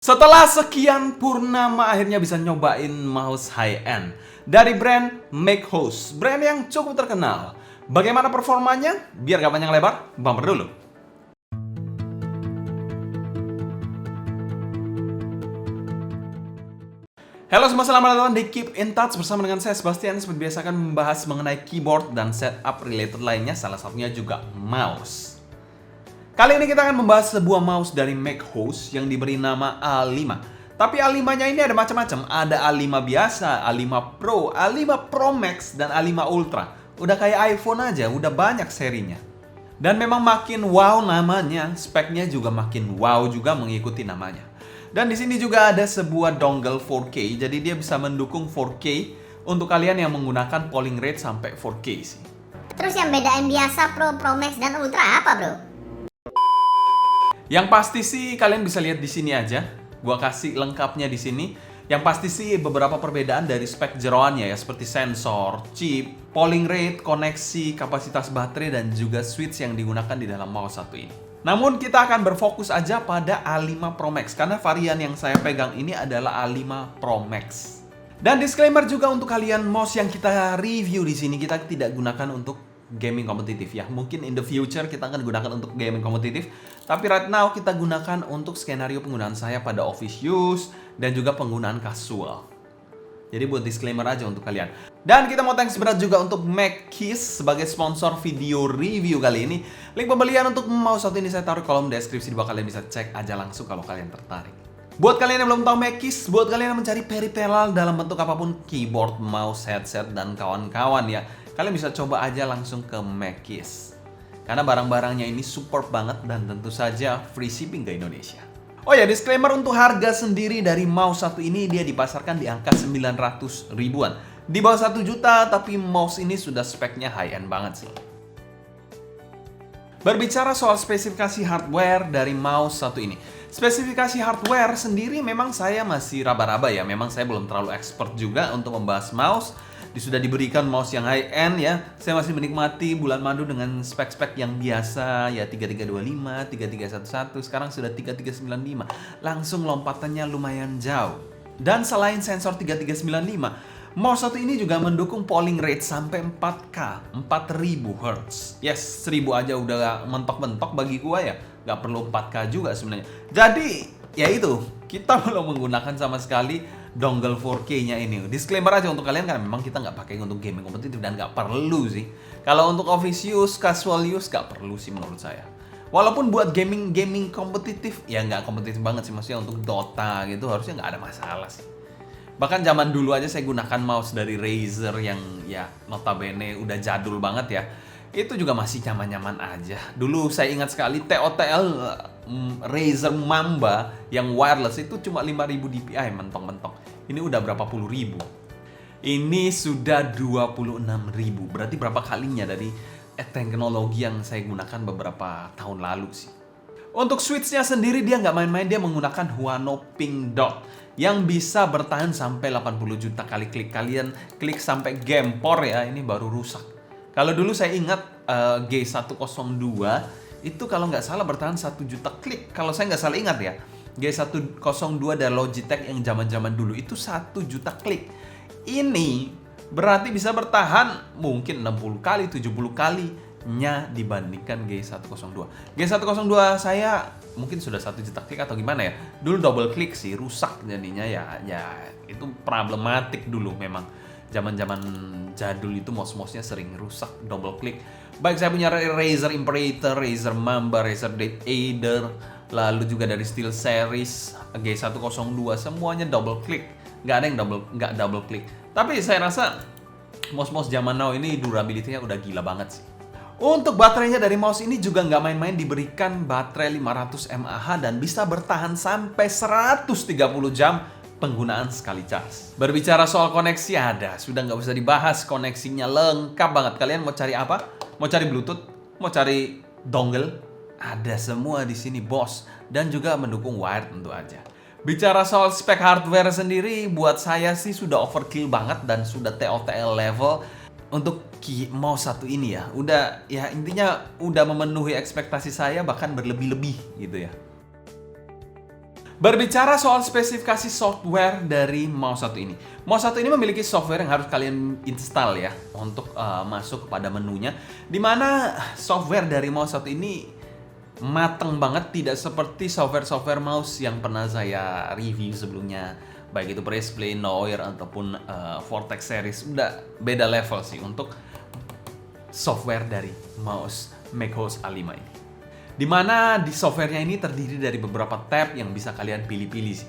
Setelah sekian purnama akhirnya bisa nyobain mouse high-end dari brand MakeHost, brand yang cukup terkenal. Bagaimana performanya? Biar gak panjang lebar, bumper dulu. Halo semua, selamat datang di Keep in Touch bersama dengan saya Sebastian. Seperti biasa akan membahas mengenai keyboard dan setup related lainnya, salah satunya juga mouse. Kali ini kita akan membahas sebuah mouse dari MakeHost yang diberi nama A5. Tapi A5-nya ini ada macam-macam. Ada A5 biasa, A5 Pro, A5 Pro Max, dan A5 Ultra. Udah kayak iPhone aja, udah banyak serinya. Dan memang makin wow namanya, speknya juga makin wow juga mengikuti namanya. Dan di sini juga ada sebuah dongle 4K, jadi dia bisa mendukung 4K untuk kalian yang menggunakan polling rate sampai 4K sih. Terus yang bedain biasa Pro, Pro Max, dan Ultra apa, bro? Yang pasti sih kalian bisa lihat di sini aja. Gua kasih lengkapnya di sini. Yang pasti sih beberapa perbedaan dari spek jeroannya ya, seperti sensor, chip, polling rate, koneksi, kapasitas baterai, dan juga switch yang digunakan di dalam mouse satu ini. Namun kita akan berfokus aja pada A5 Pro Max karena varian yang saya pegang ini adalah A5 Pro Max. Dan disclaimer juga untuk kalian, mouse yang kita review di sini kita tidak gunakan untuk gaming kompetitif ya. Mungkin in the future kita akan gunakan untuk gaming kompetitif, tapi right now kita gunakan untuk skenario penggunaan saya pada office use dan juga penggunaan casual. Jadi buat disclaimer aja untuk kalian. Dan kita mau thanks berat juga untuk MacKeys sebagai sponsor video review kali ini. Link pembelian untuk mouse satu ini saya taruh kolom deskripsi di bawah, kalian bisa cek aja langsung kalau kalian tertarik. Buat kalian yang belum tahu MacKeys, buat kalian yang mencari peripheral dalam bentuk apapun, keyboard, mouse, headset, dan kawan-kawan ya, kalian bisa coba aja langsung ke MacKeys. Karena barang-barangnya ini super banget dan tentu saja free shipping ke Indonesia. Oh ya, disclaimer untuk harga sendiri dari mouse satu ini dia dipasarkan di angka 900 ribuan. Di bawah 1 juta, tapi mouse ini sudah speknya high-end banget sih. Berbicara soal spesifikasi hardware dari mouse satu ini. Spesifikasi hardware sendiri memang saya masih raba-raba ya. Memang saya belum terlalu expert juga untuk membahas mouse. Sudah diberikan mouse yang high-end ya. Saya masih menikmati bulan madu dengan spek-spek yang biasa ya, 3325, 3311, sekarang sudah 3395. Langsung lompatannya lumayan jauh. Dan selain sensor 3395, mouse satu ini juga mendukung polling rate sampai 4K, 4000 Hz. Yes, 1000 aja udah mentok-mentok bagi gua ya. Gak perlu 4K juga sebenarnya. Jadi, ya itu, kita belum menggunakan sama sekali dongle 4K-nya ini. Disclaimer aja untuk kalian karena memang kita nggak pakai untuk gaming kompetitif dan nggak perlu sih. Kalau untuk office use, casual use nggak perlu sih menurut saya. Walaupun buat gaming kompetitif ya nggak kompetitif banget sih, maksudnya untuk Dota gitu harusnya nggak ada masalah sih. Bahkan zaman dulu aja saya gunakan mouse dari Razer yang ya notabene udah jadul banget ya. Itu juga masih nyaman-nyaman aja. Dulu saya ingat sekali TOTL Razer Mamba yang wireless itu cuma 5000 dpi mentok-mentok. Ini udah berapa puluh ribu. Ini sudah 26.000. Berarti berapa kalinya dari teknologi yang saya gunakan beberapa tahun lalu sih. Untuk switch-nya sendiri dia nggak main-main, dia menggunakan Huano Pink Dot yang bisa bertahan sampai 80 juta kali klik. Kalian klik sampai gempor ya, ini baru rusak. Kalau dulu saya ingat G102 itu kalau nggak salah bertahan 1 juta klik. Kalau saya nggak salah ingat ya, G102 dari Logitech yang zaman-zaman dulu itu 1 juta klik. Ini berarti bisa bertahan mungkin 60 kali, 70 kalinya dibandingkan G102. G102 saya mungkin sudah 1 juta klik atau gimana ya. Dulu double klik sih, rusak jadinya ya itu problematik dulu memang. Zaman-zaman jadul itu mouse-mouse-nya sering rusak double click. Baik saya punya Razer Imperator, Razer Mamba, Razer Dead Aider, lalu juga dari Steel Series, G102, semuanya double click. Nggak ada yang nggak double click. Tapi saya rasa mouse-mouse zaman now ini durability-nya udah gila banget sih. Untuk baterainya dari mouse ini juga nggak main-main, diberikan baterai 500 mAh dan bisa bertahan sampai 130 jam penggunaan sekali cas. Berbicara soal koneksi ada, sudah nggak usah dibahas, koneksinya lengkap banget. Kalian mau cari apa? Mau cari Bluetooth? Mau cari dongle? Ada semua di sini bos, dan juga mendukung wired tentu aja. Bicara soal spek hardware sendiri, buat saya sih sudah overkill banget dan sudah TOTL level untuk mouse satu ini ya. Udah ya intinya udah memenuhi ekspektasi saya, bahkan berlebih-lebih gitu ya. Berbicara soal spesifikasi software dari mouse satu ini. Mouse satu ini memiliki software yang harus kalian install ya untuk masuk kepada menunya. Dimana software dari mouse satu ini mateng banget, tidak seperti software-software mouse yang pernah saya review sebelumnya. Baik itu Pressplay, Noir, ataupun Vortex series. Udah beda level sih untuk software dari mouse MacOS A5 ini. Dimana di softwarenya ini terdiri dari beberapa tab yang bisa kalian pilih-pilih sih.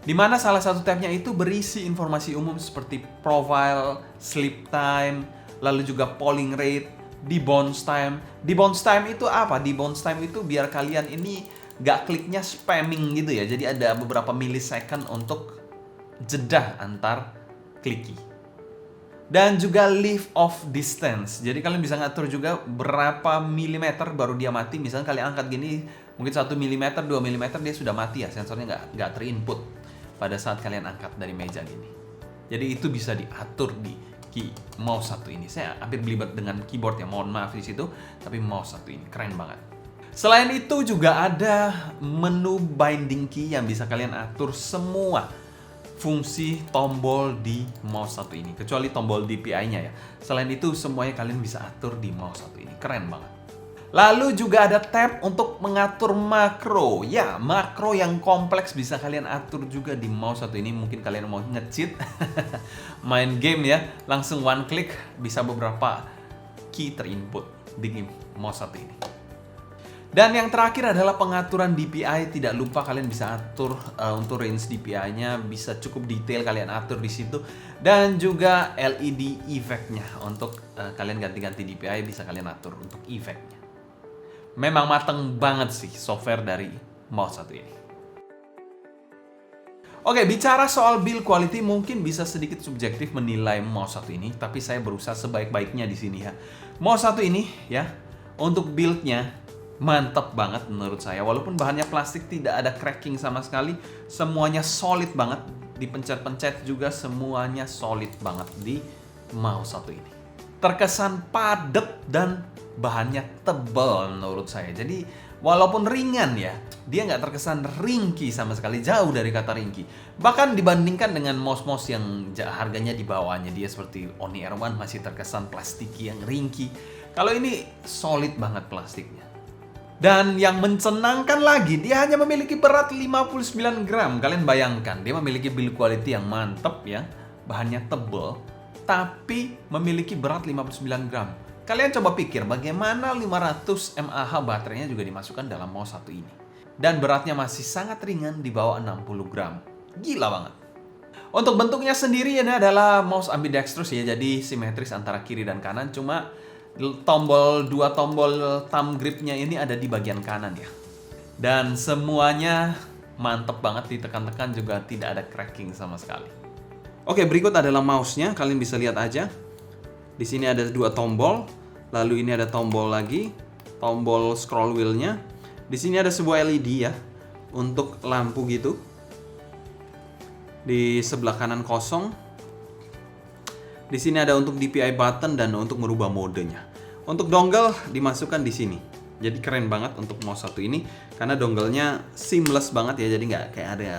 Dimana salah satu tabnya itu berisi informasi umum seperti profile, sleep time, lalu juga polling rate, debounce time. Debounce time itu apa? Debounce time itu biar kalian ini gak kliknya spamming gitu ya. Jadi ada beberapa millisecond untuk jeda antar kliki. Dan juga leave off distance. Jadi kalian bisa ngatur juga berapa milimeter baru dia mati. Misalnya kalian angkat gini, mungkin 1 mm, 2 mm dia sudah mati ya. Sensornya nggak terinput pada saat kalian angkat dari meja gini. Jadi itu bisa diatur di mouse satu ini. Saya hampir belibet dengan keyboard ya, mohon maaf di situ. Tapi mouse satu ini keren banget. Selain itu juga ada menu binding key yang bisa kalian atur semua fungsi tombol di mouse satu ini, kecuali tombol DPI-nya ya. Selain itu semuanya kalian bisa atur di mouse satu ini, keren banget. Lalu juga ada tab untuk mengatur makro. Ya, makro yang kompleks bisa kalian atur juga di mouse satu ini. Mungkin kalian mau nge-cheat main game ya, langsung one click bisa beberapa key terinput di mouse satu ini. Dan yang terakhir adalah pengaturan DPI. Tidak lupa kalian bisa atur untuk range DPI-nya, bisa cukup detail kalian atur di situ. Dan juga LED efeknya untuk kalian ganti-ganti DPI bisa kalian atur untuk efeknya. Memang mateng banget sih software dari mouse satu ini. Oke, bicara soal build quality mungkin bisa sedikit subjektif menilai mouse satu ini, tapi saya berusaha sebaik-baiknya di sini ya. Mouse satu ini ya, untuk build-nya mantap banget menurut saya. Walaupun bahannya plastik, tidak ada cracking sama sekali. Semuanya solid banget. Dipencet-pencet juga semuanya solid banget di mouse satu ini. Terkesan padat dan bahannya tebal menurut saya. Jadi walaupun ringan ya, dia nggak terkesan ringkih sama sekali. Jauh dari kata ringkih. Bahkan dibandingkan dengan mouse-mouse yang harganya di bawahnya, dia seperti Oni R1 masih terkesan plastiki yang ringkih. Kalau ini solid banget plastiknya. Dan yang mencenangkan lagi, dia hanya memiliki berat 59 gram. Kalian bayangkan, dia memiliki build quality yang mantap ya. Bahannya tebal, tapi memiliki berat 59 gram. Kalian coba pikir bagaimana 500 mAh baterainya juga dimasukkan dalam mouse satu ini. Dan beratnya masih sangat ringan di bawah 60 gram. Gila banget. Untuk bentuknya sendiri ini adalah mouse ambidextrous ya, jadi simetris antara kiri dan kanan. Cuma dua tombol thumb gripnya ini ada di bagian kanan ya. Dan semuanya mantep banget, ditekan-tekan juga tidak ada cracking sama sekali. Oke, berikut adalah mouse-nya, kalian bisa lihat aja. Di sini ada 2 tombol, lalu ini ada tombol lagi, tombol scroll wheel-nya. Di sini ada sebuah LED ya, untuk lampu gitu. Di sebelah kanan kosong. Di sini ada untuk DPI button dan untuk merubah modenya. Untuk dongle dimasukkan di sini. Jadi keren banget untuk mouse satu ini karena dongle-nya seamless banget ya. Jadi nggak kayak ada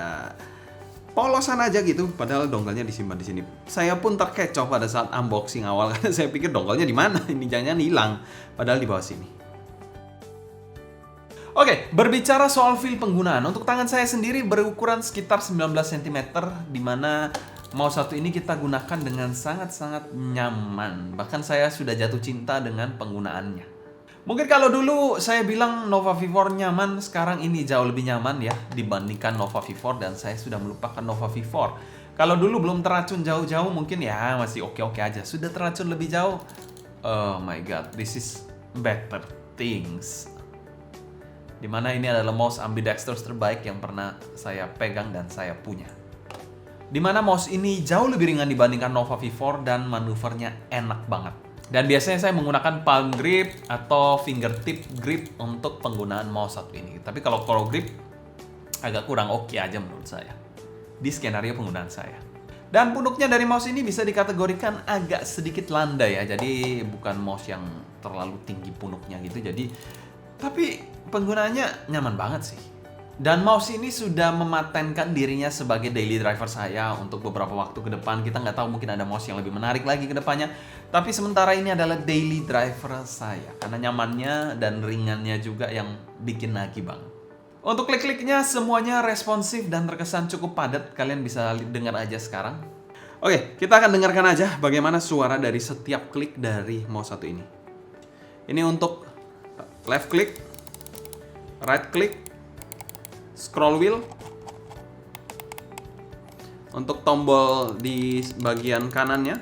polosan aja gitu. Padahal dongle-nya disimpan di sini. Saya pun terkecoh pada saat unboxing awal karena saya pikir dongle-nya di mana? Ini jangan hilang. Padahal di bawah sini. Oke, berbicara soal feel penggunaan. Untuk tangan saya sendiri berukuran sekitar 19 cm, di mana mouse satu ini kita gunakan dengan sangat-sangat nyaman. Bahkan saya sudah jatuh cinta dengan penggunaannya. Mungkin kalau dulu saya bilang Nova V4 nyaman, sekarang ini jauh lebih nyaman ya dibandingkan Nova V4 dan saya sudah melupakan Nova V4. Kalau dulu belum teracun jauh-jauh mungkin ya masih oke-oke aja. Sudah teracun lebih jauh, oh my god, this is better things. Dimana ini adalah mouse ambidextrous terbaik yang pernah saya pegang dan saya punya. Dimana mouse ini jauh lebih ringan dibandingkan Nova V4 dan manuvernya enak banget. Dan biasanya saya menggunakan palm grip atau fingertip grip untuk penggunaan mouse satu ini. Tapi kalau claw grip agak kurang oke aja menurut saya di skenario penggunaan saya. Dan punuknya dari mouse ini bisa dikategorikan agak sedikit landai ya. Jadi bukan mouse yang terlalu tinggi punuknya gitu. Tapi penggunaannya nyaman banget sih. Dan mouse ini sudah mematenkan dirinya sebagai daily driver saya untuk beberapa waktu ke depan. Kita nggak tahu, mungkin ada mouse yang lebih menarik lagi ke depannya. Tapi sementara ini adalah daily driver saya. Karena nyamannya dan ringannya juga yang bikin nagih banget. Untuk klik-kliknya semuanya responsif dan terkesan cukup padat. Kalian bisa dengar aja sekarang. Oke, kita akan dengarkan aja bagaimana suara dari setiap klik dari mouse satu ini. Ini untuk left click, right click, scroll wheel. Untuk tombol di bagian kanannya.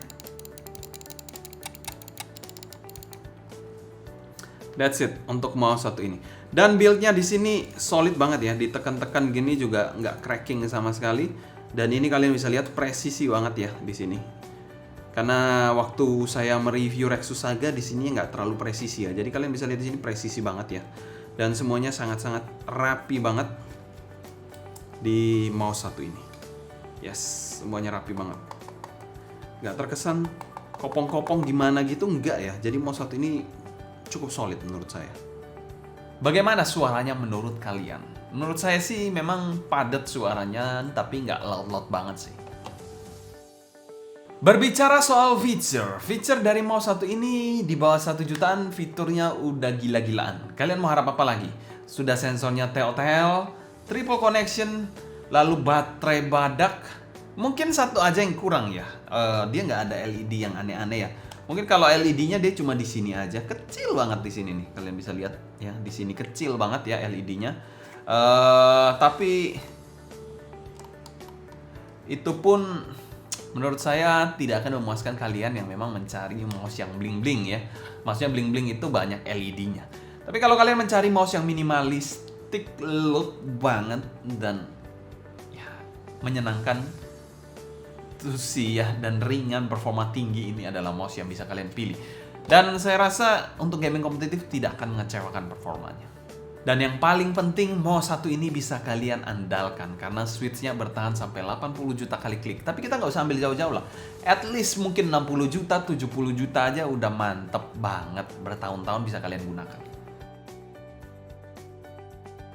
That's it untuk mouse satu ini. Dan build-nya di sini solid banget ya, ditekan-tekan gini juga nggak cracking sama sekali. Dan ini kalian bisa lihat presisi banget ya di sini. Karena waktu saya mereview Rexus Saga di sini nggak terlalu presisi ya. Jadi kalian bisa lihat di sini presisi banget ya. Dan semuanya sangat-sangat rapi banget di mouse satu ini. Yes, semuanya rapi banget. Nggak terkesan kopong-kopong gimana gitu, nggak ya. Jadi mouse satu ini cukup solid menurut saya. Bagaimana suaranya menurut kalian? Menurut saya sih memang padat suaranya, tapi nggak loud-loud banget sih. Berbicara soal feature dari mouse satu ini di bawah 1 jutaan fiturnya udah gila-gilaan. Kalian mau harap apa lagi? Sudah sensornya Telltale, triple connection, lalu baterai badak. Mungkin satu aja yang kurang ya. Dia nggak ada LED yang aneh-aneh ya. Mungkin kalau LED-nya dia cuma di sini aja, kecil banget di sini nih. Kalian bisa lihat ya, di sini kecil banget ya LED-nya. Tapi itu pun menurut saya tidak akan memuaskan kalian yang memang mencari mouse yang bling-bling ya. Maksudnya bling-bling itu banyak LED-nya. Tapi kalau kalian mencari mouse yang minimalistik look banget dan ya menyenangkan ya, dan ringan, performa tinggi, ini adalah mouse yang bisa kalian pilih. Dan saya rasa untuk gaming kompetitif tidak akan mengecewakan performanya. Dan yang paling penting, mouse satu ini bisa kalian andalkan karena switch-nya bertahan sampai 80 juta kali klik. Tapi kita nggak usah ambil jauh-jauh lah. At least mungkin 60 juta, 70 juta aja udah mantep banget. Bertahun-tahun bisa kalian gunakan.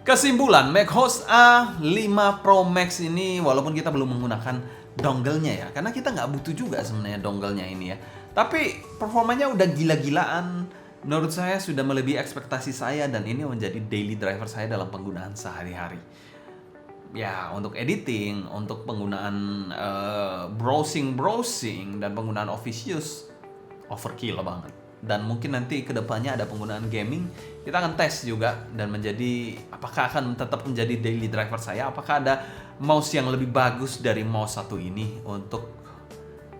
Kesimpulan, MacOS A5 Pro Max ini walaupun kita belum menggunakan dongle-nya ya, karena kita nggak butuh juga sebenarnya dongle-nya ini ya. Tapi performanya udah gila-gilaan. Menurut saya sudah melebihi ekspektasi saya dan ini menjadi daily driver saya dalam penggunaan sehari-hari. Ya, untuk editing, untuk penggunaan browsing dan penggunaan office use, overkill banget. Dan mungkin nanti kedepannya ada penggunaan gaming, kita akan tes juga dan menjadi apakah akan tetap menjadi daily driver saya, apakah ada mouse yang lebih bagus dari mouse satu ini untuk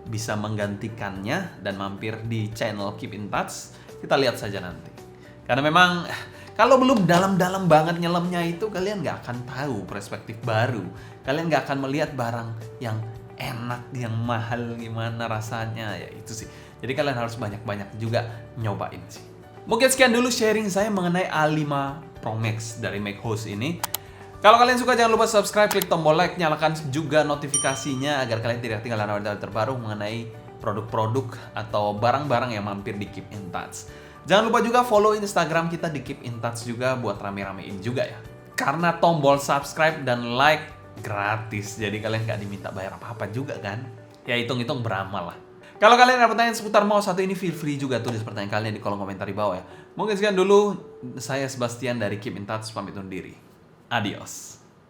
bisa menggantikannya dan mampir di channel Keep in Touch. Kita lihat saja nanti. Karena memang kalau belum dalam-dalam banget nyelemnya itu, kalian nggak akan tahu perspektif baru. Kalian nggak akan melihat barang yang enak, yang mahal gimana rasanya, ya itu sih. Jadi kalian harus banyak-banyak juga nyobain sih. Mungkin sekian dulu sharing saya mengenai A5 Pro Max dari MacOS ini. Kalau kalian suka jangan lupa subscribe, klik tombol like, nyalakan juga notifikasinya agar kalian tidak ketinggalan update terbaru mengenai produk-produk atau barang-barang yang mampir di Keep in Touch. Jangan lupa juga follow Instagram kita di Keep in Touch juga buat rame-ramein juga ya. Karena tombol subscribe dan like gratis, jadi kalian nggak diminta bayar apa-apa juga kan. Ya hitung-hitung beramal lah. Kalau kalian ada pertanyaan seputar mouse satu ini, feel free juga tulis pertanyaan kalian di kolom komentar di bawah ya. Mungkin sekian dulu, saya Sebastian dari Keep in Touch pamit undur diri. Adios.